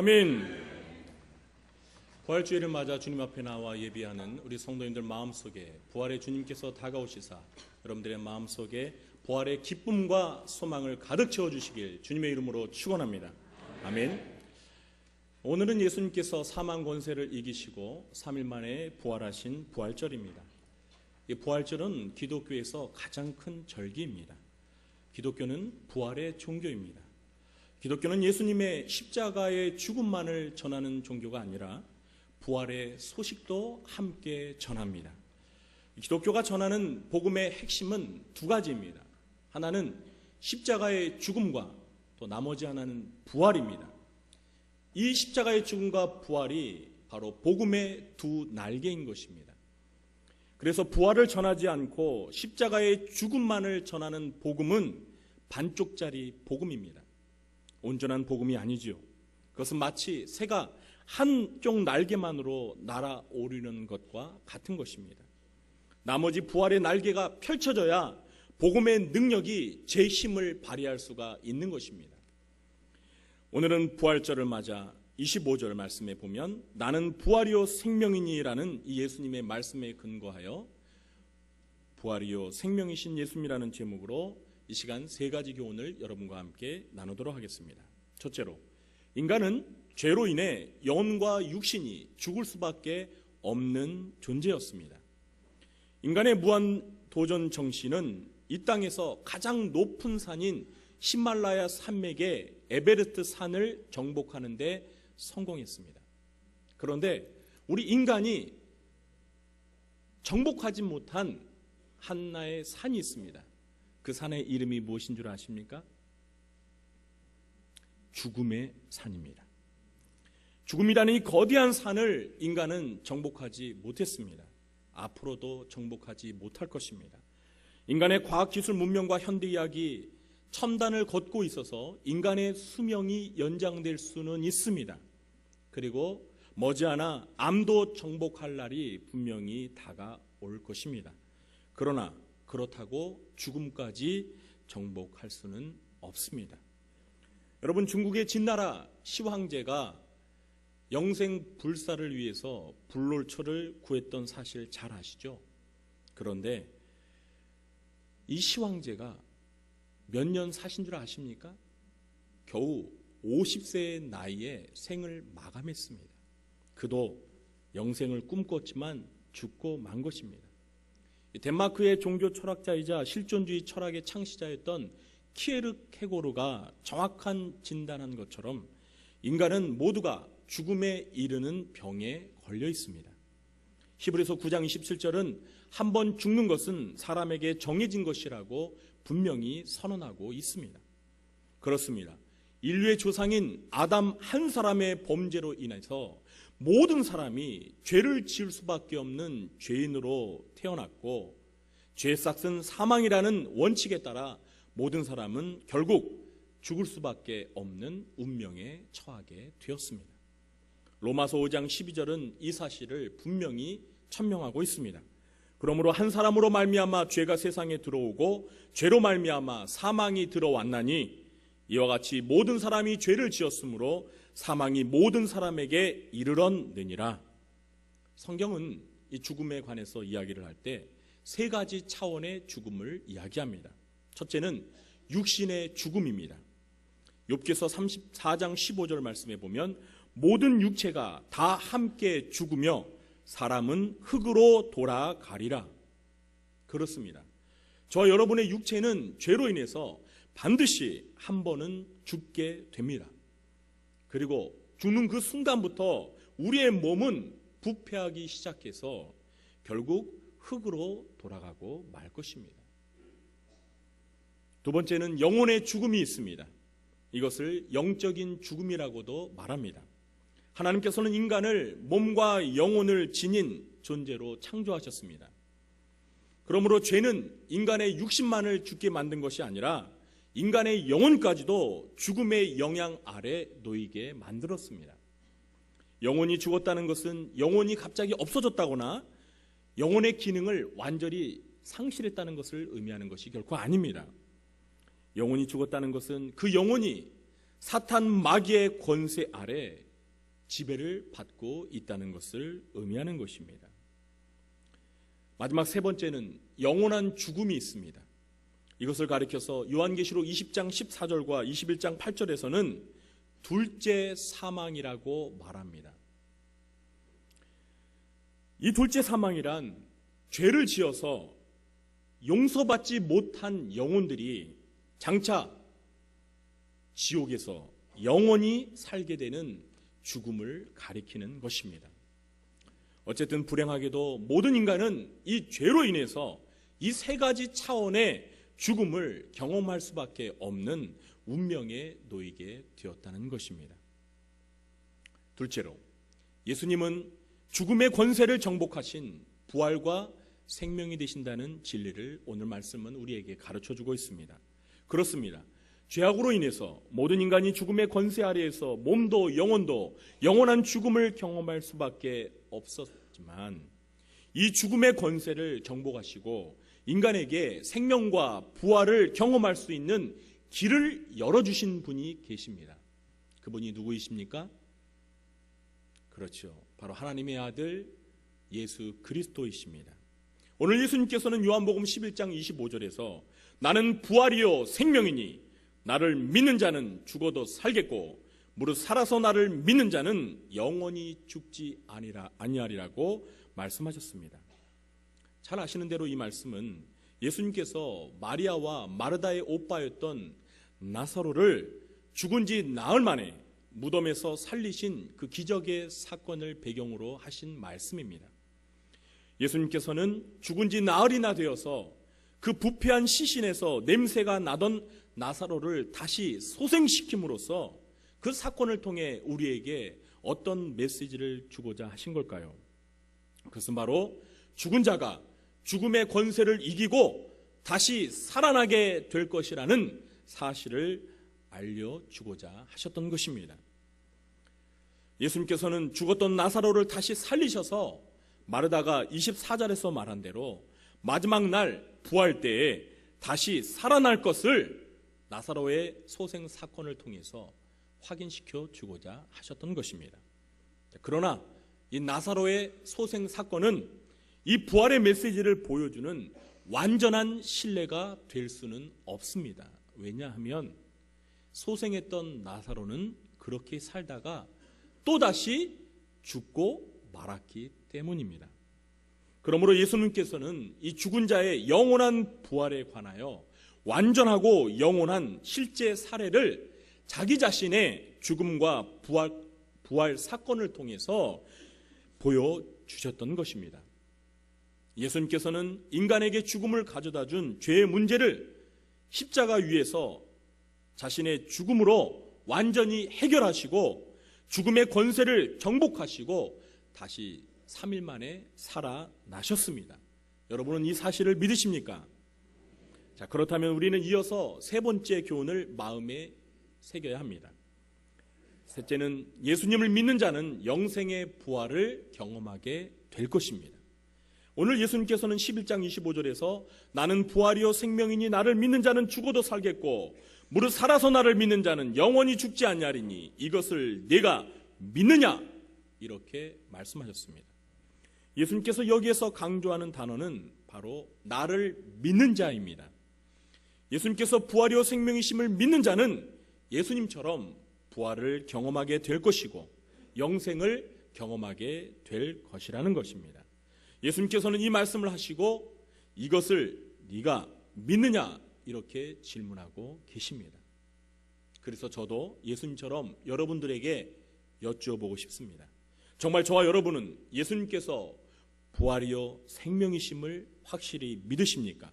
아멘. 부활주일을 맞아 주님 앞에 나와 예비하는 우리 성도님들 마음속에 부활의 주님께서 다가오시사 여러분들의 마음속에 부활의 기쁨과 소망을 가득 채워주시길 주님의 이름으로 축원합니다. 아멘. 오늘은 예수님께서 사망 권세를 이기시고 3일 만에 부활하신 부활절입니다. 이 부활절은 기독교에서 가장 큰 절기입니다. 기독교는 부활의 종교입니다. 기독교는 예수님의 십자가의 죽음만을 전하는 종교가 아니라 부활의 소식도 함께 전합니다. 기독교가 전하는 복음의 핵심은 두 가지입니다. 하나는 십자가의 죽음과 또 나머지 하나는 부활입니다. 이 십자가의 죽음과 부활이 바로 복음의 두 날개인 것입니다. 그래서 부활을 전하지 않고 십자가의 죽음만을 전하는 복음은 반쪽짜리 복음입니다. 온전한 복음이 아니지요. 그것은 마치 새가 한쪽 날개만으로 날아오르는 것과 같은 것입니다. 나머지 부활의 날개가 펼쳐져야 복음의 능력이 제 힘을 발휘할 수가 있는 것입니다. 오늘은 부활절을 맞아 25절 말씀에 보면 나는 부활이요 생명이니라는 이 예수님의 말씀에 근거하여 부활이요 생명이신 예수님이라는 제목으로 이 시간 세 가지 교훈을 여러분과 함께 나누도록 하겠습니다. 첫째로, 인간은 죄로 인해 영혼과 육신이 죽을 수밖에 없는 존재였습니다. 인간의 무한 도전 정신은 이 땅에서 가장 높은 산인 히말라야 산맥의 에베레스트 산을 정복하는 데 성공했습니다. 그런데 우리 인간이 정복하지 못한 하나의 산이 있습니다. 그 산의 이름이 무엇인 줄 아십니까? 죽음의 산입니다. 죽음이라는 이 거대한 산을 인간은 정복하지 못했습니다. 앞으로도 정복하지 못할 것입니다. 인간의 과학기술 문명과 현대의학이 첨단을 걷고 있어서 인간의 수명이 연장될 수는 있습니다. 그리고 머지않아 암도 정복할 날이 분명히 다가올 것입니다. 그러나 그렇다고 죽음까지 정복할 수는 없습니다. 여러분, 중국의 진나라 시황제가 영생 불사를 위해서 불놀초를 구했던 사실 잘 아시죠? 그런데 이 시황제가 몇 년 사신 줄 아십니까? 겨우 50세의 나이에 생을 마감했습니다. 그도 영생을 꿈꿨지만 죽고 만 것입니다. 덴마크의 종교 철학자이자 실존주의 철학의 창시자였던 키에르케고르가 정확한 진단한 것처럼 인간은 모두가 죽음에 이르는 병에 걸려 있습니다. 히브리서 9장 27절은 한 번 죽는 것은 사람에게 정해진 것이라고 분명히 선언하고 있습니다. 그렇습니다. 인류의 조상인 아담 한 사람의 범죄로 인해서 모든 사람이 죄를 지을 수밖에 없는 죄인으로 태어났고, 죄의 싹은 사망이라는 원칙에 따라 모든 사람은 결국 죽을 수밖에 없는 운명에 처하게 되었습니다. 로마서 5장 12절은 이 사실을 분명히 천명하고 있습니다. 그러므로 한 사람으로 말미암아 죄가 세상에 들어오고 죄로 말미암아 사망이 들어왔나니 이와 같이 모든 사람이 죄를 지었으므로 사망이 모든 사람에게 이르렀느니라. 성경은 이 죽음에 관해서 이야기를 할 때 세 가지 차원의 죽음을 이야기합니다. 첫째는 육신의 죽음입니다. 욥기서 34장 15절 말씀에 보면 모든 육체가 다 함께 죽으며 사람은 흙으로 돌아가리라. 그렇습니다. 저 여러분의 육체는 죄로 인해서 반드시 한 번은 죽게 됩니다. 그리고 죽는 그 순간부터 우리의 몸은 부패하기 시작해서 결국 흙으로 돌아가고 말 것입니다. 두 번째는 영혼의 죽음이 있습니다. 이것을 영적인 죽음이라고도 말합니다. 하나님께서는 인간을 몸과 영혼을 지닌 존재로 창조하셨습니다. 그러므로 죄는 인간의 육신만을 죽게 만든 것이 아니라 인간의 영혼까지도 죽음의 영향 아래 놓이게 만들었습니다. 영혼이 죽었다는 것은 영혼이 갑자기 없어졌다거나 영혼의 기능을 완전히 상실했다는 것을 의미하는 것이 결코 아닙니다. 영혼이 죽었다는 것은 그 영혼이 사탄 마귀의 권세 아래 지배를 받고 있다는 것을 의미하는 것입니다. 마지막 세 번째는 영원한 죽음이 있습니다. 이것을 가리켜서 요한계시록 20장 14절과 21장 8절에서는 둘째 사망이라고 말합니다. 이 둘째 사망이란 죄를 지어서 용서받지 못한 영혼들이 장차 지옥에서 영원히 살게 되는 죽음을 가리키는 것입니다. 어쨌든 불행하게도 모든 인간은 이 죄로 인해서 이 세 가지 차원의 죽음을 경험할 수밖에 없는 운명에 놓이게 되었다는 것입니다. 둘째로, 예수님은 죽음의 권세를 정복하신 부활과 생명이 되신다는 진리를 오늘 말씀은 우리에게 가르쳐주고 있습니다. 그렇습니다. 죄악으로 인해서 모든 인간이 죽음의 권세 아래에서 몸도 영혼도 영원한 죽음을 경험할 수밖에 없었지만, 이 죽음의 권세를 정복하시고 인간에게 생명과 부활을 경험할 수 있는 길을 열어주신 분이 계십니다. 그분이 누구이십니까? 그렇죠. 바로 하나님의 아들 예수 그리스도이십니다. 오늘 예수님께서는 요한복음 11장 25절에서 나는 부활이요 생명이니 나를 믿는 자는 죽어도 살겠고 무릇 살아서 나를 믿는 자는 영원히 죽지 아니하리라고 말씀하셨습니다. 잘 아시는 대로 이 말씀은 예수님께서 마리아와 마르다의 오빠였던 나사로를 죽은 지 나흘 만에 무덤에서 살리신 그 기적의 사건을 배경으로 하신 말씀입니다. 예수님께서는 죽은 지 나흘이나 되어서 그 부패한 시신에서 냄새가 나던 나사로를 다시 소생시킴으로써 그 사건을 통해 우리에게 어떤 메시지를 주고자 하신 걸까요? 그것은 바로 죽은 자가 죽음의 권세를 이기고 다시 살아나게 될 것이라는 사실을 알려주고자 하셨던 것입니다. 예수님께서는 죽었던 나사로를 다시 살리셔서 마르다가 24절에서 말한 대로 마지막 날 부활 때에 다시 살아날 것을 나사로의 소생 사건을 통해서 확인시켜 주고자 하셨던 것입니다. 그러나 이 나사로의 소생 사건은 이 부활의 메시지를 보여주는 완전한 신뢰가 될 수는 없습니다. 왜냐하면 소생했던 나사로는 그렇게 살다가 또다시 죽고 말았기 때문입니다. 그러므로 예수님께서는 이 죽은 자의 영원한 부활에 관하여 완전하고 영원한 실제 사례를 자기 자신의 죽음과 부활 사건을 통해서 보여주셨던 것입니다. 예수님께서는 인간에게 죽음을 가져다 준 죄의 문제를 십자가 위에서 자신의 죽음으로 완전히 해결하시고 죽음의 권세를 정복하시고 다시 3일 만에 살아나셨습니다. 여러분은 이 사실을 믿으십니까? 자, 그렇다면 우리는 이어서 세 번째 교훈을 마음에 새겨야 합니다. 셋째는 예수님을 믿는 자는 영생의 부활을 경험하게 될 것입니다. 오늘 예수님께서는 11장 25절에서 나는 부활이요 생명이니 나를 믿는 자는 죽어도 살겠고 무릇 살아서 나를 믿는 자는 영원히 죽지 아니하리니 이것을 네가 믿느냐? 이렇게 말씀하셨습니다. 예수님께서 여기에서 강조하는 단어는 바로 나를 믿는 자입니다. 예수님께서 부활이요 생명이심을 믿는 자는 예수님처럼 부활을 경험하게 될 것이고 영생을 경험하게 될 것이라는 것입니다. 예수님께서는 이 말씀을 하시고 이것을 네가 믿느냐? 이렇게 질문하고 계십니다. 그래서 저도 예수님처럼 여러분들에게 여쭈어보고 싶습니다. 정말 저와 여러분은 예수님께서 부활이요 생명이심을 확실히 믿으십니까?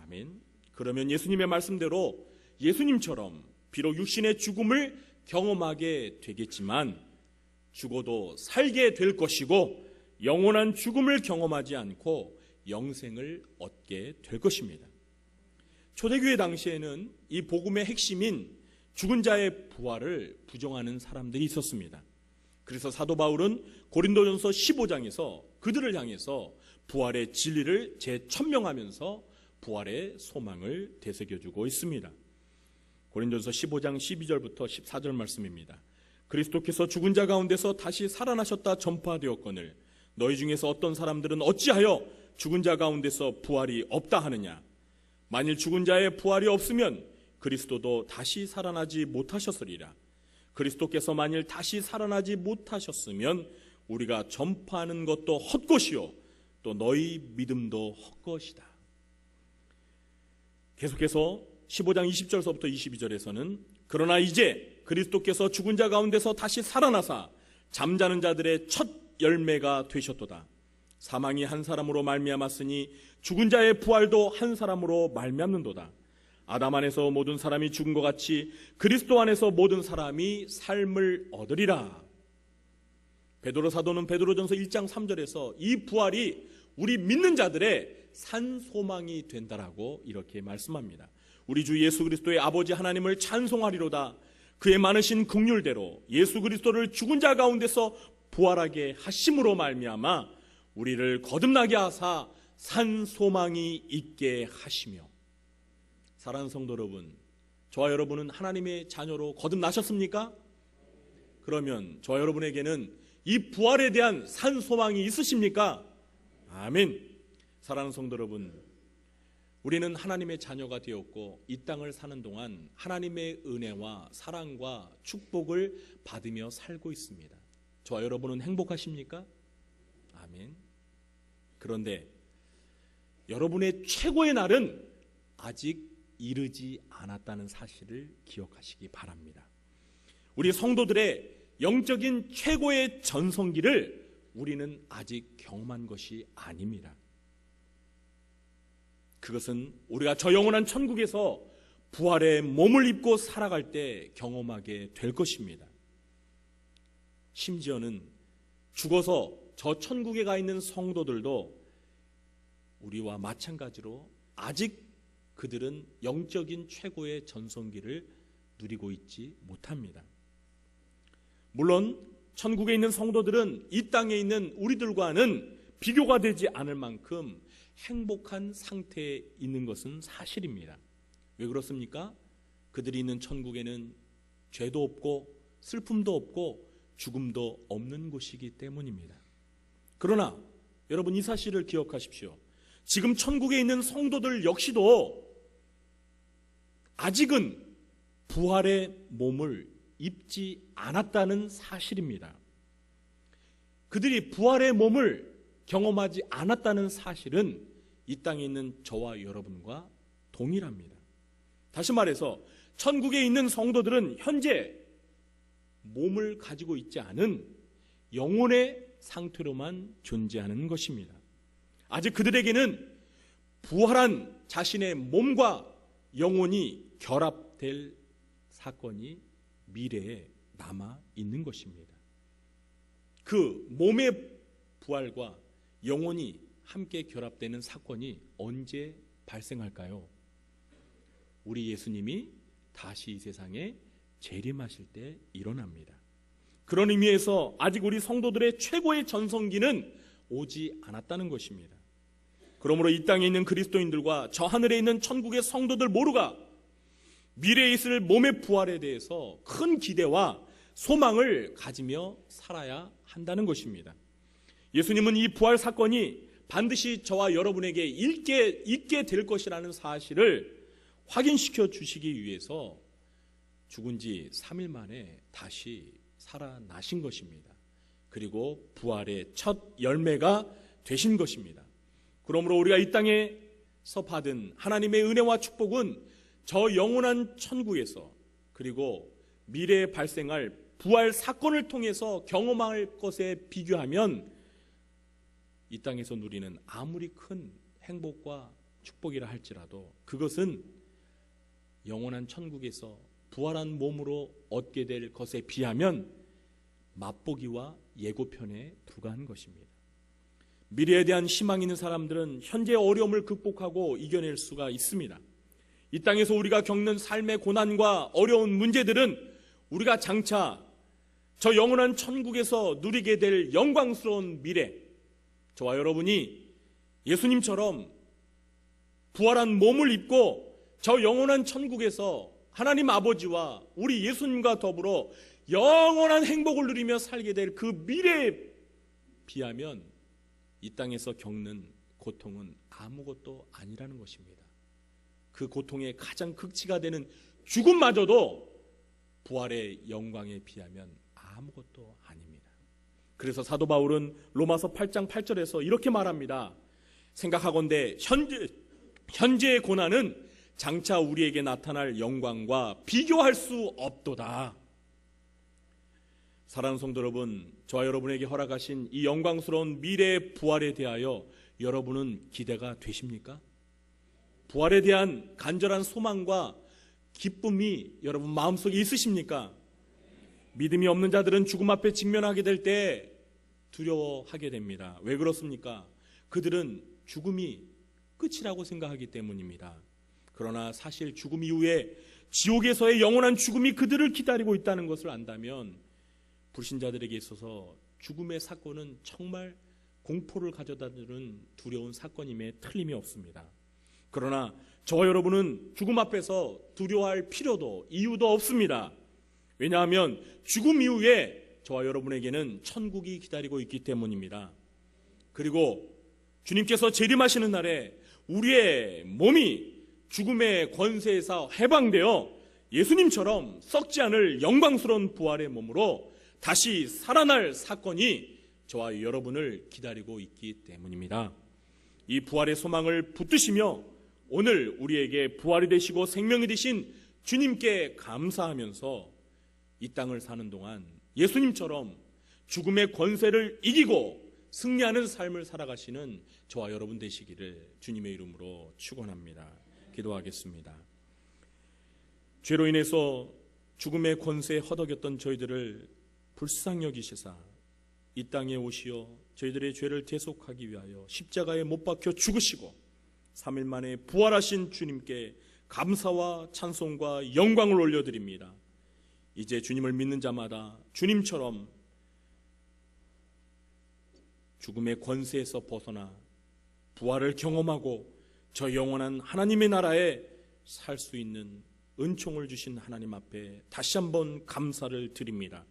아멘. 그러면 예수님의 말씀대로 예수님처럼 비록 육신의 죽음을 경험하게 되겠지만 죽어도 살게 될 것이고 영원한 죽음을 경험하지 않고 영생을 얻게 될 것입니다. 초대교회 당시에는 이 복음의 핵심인 죽은 자의 부활을 부정하는 사람들이 있었습니다. 그래서 사도 바울은 고린도전서 15장에서 그들을 향해서 부활의 진리를 재천명하면서 부활의 소망을 되새겨주고 있습니다. 고린도전서 15장 12절부터 14절 말씀입니다. 그리스도께서 죽은 자 가운데서 다시 살아나셨다 전파되었거늘 너희 중에서 어떤 사람들은 어찌하여 죽은 자 가운데서 부활이 없다 하느냐. 만일 죽은 자의 부활이 없으면 그리스도도 다시 살아나지 못하셨으리라. 그리스도께서 만일 다시 살아나지 못하셨으면 우리가 전파하는 것도 헛것이요 또 너희 믿음도 헛것이다. 계속해서 15장 20절서부터 22절에서는 그러나 이제 그리스도께서 죽은 자 가운데서 다시 살아나사 잠자는 자들의 첫 열매가 되셨도다. 사망이 한 사람으로 말미암았으니 죽은 자의 부활도 한 사람으로 말미암는도다. 아담 안에서 모든 사람이 죽은 것 같이 그리스도 안에서 모든 사람이 삶을 얻으리라. 베드로 사도는 베드로전서 1장 3절에서 이 부활이 우리 믿는 자들의 산 소망이 된다라고 이렇게 말씀합니다. 우리 주 예수 그리스도의 아버지 하나님을 찬송하리로다. 그의 많으신 긍휼대로 예수 그리스도를 죽은 자 가운데서 부활하게 하심으로 말미암아 우리를 거듭나게 하사 산 소망이 있게 하시며. 사랑하는 성도 여러분, 저와 여러분은 하나님의 자녀로 거듭나셨습니까? 그러면 저와 여러분에게는 이 부활에 대한 산 소망이 있으십니까? 아멘. 사랑하는 성도 여러분, 우리는 하나님의 자녀가 되었고 이 땅을 사는 동안 하나님의 은혜와 사랑과 축복을 받으며 살고 있습니다. 저와 여러분은 행복하십니까? 아멘. 그런데 여러분의 최고의 날은 아직 이르지 않았다는 사실을 기억하시기 바랍니다. 우리 성도들의 영적인 최고의 전성기를 우리는 아직 경험한 것이 아닙니다. 그것은 우리가 저 영원한 천국에서 부활의 몸을 입고 살아갈 때 경험하게 될 것입니다. 심지어는 죽어서 저 천국에 가 있는 성도들도 우리와 마찬가지로 아직 그들은 영적인 최고의 전성기를 누리고 있지 못합니다. 물론 천국에 있는 성도들은 이 땅에 있는 우리들과는 비교가 되지 않을 만큼 행복한 상태에 있는 것은 사실입니다. 왜 그렇습니까? 그들이 있는 천국에는 죄도 없고 슬픔도 없고 죽음도 없는 곳이기 때문입니다. 그러나 여러분, 이 사실을 기억하십시오. 지금 천국에 있는 성도들 역시도 아직은 부활의 몸을 입지 않았다는 사실입니다. 그들이 부활의 몸을 경험하지 않았다는 사실은 이 땅에 있는 저와 여러분과 동일합니다. 다시 말해서 천국에 있는 성도들은 현재 몸을 가지고 있지 않은 영혼의 상태로만 존재하는 것입니다. 아직 그들에게는 부활한 자신의 몸과 영혼이 결합될 사건이 미래에 남아 있는 것입니다. 그 몸의 부활과 영혼이 함께 결합되는 사건이 언제 발생할까요? 우리 예수님이 다시 이 세상에 재림하실 때 일어납니다. 그런 의미에서 아직 우리 성도들의 최고의 전성기는 오지 않았다는 것입니다. 그러므로 이 땅에 있는 그리스도인들과 저 하늘에 있는 천국의 성도들 모두가 미래에 있을 몸의 부활에 대해서 큰 기대와 소망을 가지며 살아야 한다는 것입니다. 예수님은 이 부활 사건이 반드시 저와 여러분에게 있게 될 것이라는 사실을 확인시켜 주시기 위해서 죽은 지 3일 만에 다시 살아나신 것입니다. 그리고 부활의 첫 열매가 되신 것입니다. 그러므로 우리가 이 땅에서 받은 하나님의 은혜와 축복은 저 영원한 천국에서 그리고 미래에 발생할 부활 사건을 통해서 경험할 것에 비교하면 이 땅에서 누리는 아무리 큰 행복과 축복이라 할지라도 그것은 영원한 천국에서 부활한 몸으로 얻게 될 것에 비하면 맛보기와 예고편에 불과한 것입니다. 미래에 대한 희망이 있는 사람들은 현재의 어려움을 극복하고 이겨낼 수가 있습니다. 이 땅에서 우리가 겪는 삶의 고난과 어려운 문제들은 우리가 장차 저 영원한 천국에서 누리게 될 영광스러운 미래, 저와 여러분이 예수님처럼 부활한 몸을 입고 저 영원한 천국에서 하나님 아버지와 우리 예수님과 더불어 영원한 행복을 누리며 살게 될 그 미래에 비하면 이 땅에서 겪는 고통은 아무것도 아니라는 것입니다. 그 고통의 가장 극치가 되는 죽음마저도 부활의 영광에 비하면 아무것도 아닙니다. 그래서 사도 바울은 로마서 8장 8절에서 이렇게 말합니다. 생각하건대 현재의 고난은 장차 우리에게 나타날 영광과 비교할 수 없도다. 사랑하는 성도 여러분, 저와 여러분에게 허락하신 이 영광스러운 미래의 부활에 대하여 여러분은 기대가 되십니까? 부활에 대한 간절한 소망과 기쁨이 여러분 마음속에 있으십니까? 믿음이 없는 자들은 죽음 앞에 직면하게 될 때 두려워하게 됩니다. 왜 그렇습니까? 그들은 죽음이 끝이라고 생각하기 때문입니다. 그러나 사실 죽음 이후에 지옥에서의 영원한 죽음이 그들을 기다리고 있다는 것을 안다면 불신자들에게 있어서 죽음의 사건은 정말 공포를 가져다주는 두려운 사건임에 틀림이 없습니다. 그러나 저와 여러분은 죽음 앞에서 두려워할 필요도 이유도 없습니다. 왜냐하면 죽음 이후에 저와 여러분에게는 천국이 기다리고 있기 때문입니다. 그리고 주님께서 재림하시는 날에 우리의 몸이 죽음의 권세에서 해방되어 예수님처럼 썩지 않을 영광스러운 부활의 몸으로 다시 살아날 사건이 저와 여러분을 기다리고 있기 때문입니다. 이 부활의 소망을 붙드시며 오늘 우리에게 부활이 되시고 생명이 되신 주님께 감사하면서 이 땅을 사는 동안 예수님처럼 죽음의 권세를 이기고 승리하는 삶을 살아가시는 저와 여러분 되시기를 주님의 이름으로 축원합니다. 기도하겠습니다. 죄로 인해서 죽음의 권세에 허덕였던 저희들을 불쌍히 여기시사 이 땅에 오시어 저희들의 죄를 대속하기 위하여 십자가에 못 박혀 죽으시고 3일 만에 부활하신 주님께 감사와 찬송과 영광을 올려드립니다. 이제 주님을 믿는 자마다 주님처럼 죽음의 권세에서 벗어나 부활을 경험하고 저 영원한 하나님의 나라에 살 수 있는 은총을 주신 하나님 앞에 다시 한번 감사를 드립니다.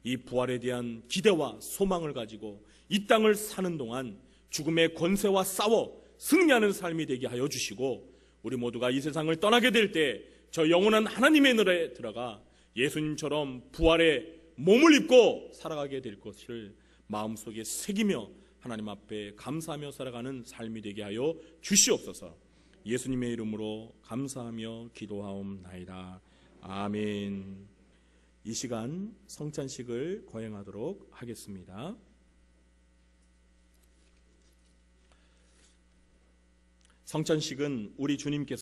이 부활에 대한 기대와 소망을 가지고 이 땅을 사는 동안 죽음의 권세와 싸워 승리하는 삶이 되게 하여 주시고 우리 모두가 이 세상을 떠나게 될 때 저 영원한 하나님의 나라에 들어가 예수님처럼 부활의 몸을 입고 살아가게 될 것을 마음속에 새기며 하나님 앞에 감사하며 살아가는 삶이 되게 하여 주시옵소서. 예수님의 이름으로 감사하며 기도하옵나이다. 아멘. 이 시간 성찬식을 거행하도록 하겠습니다. 성찬식은 우리 주님께서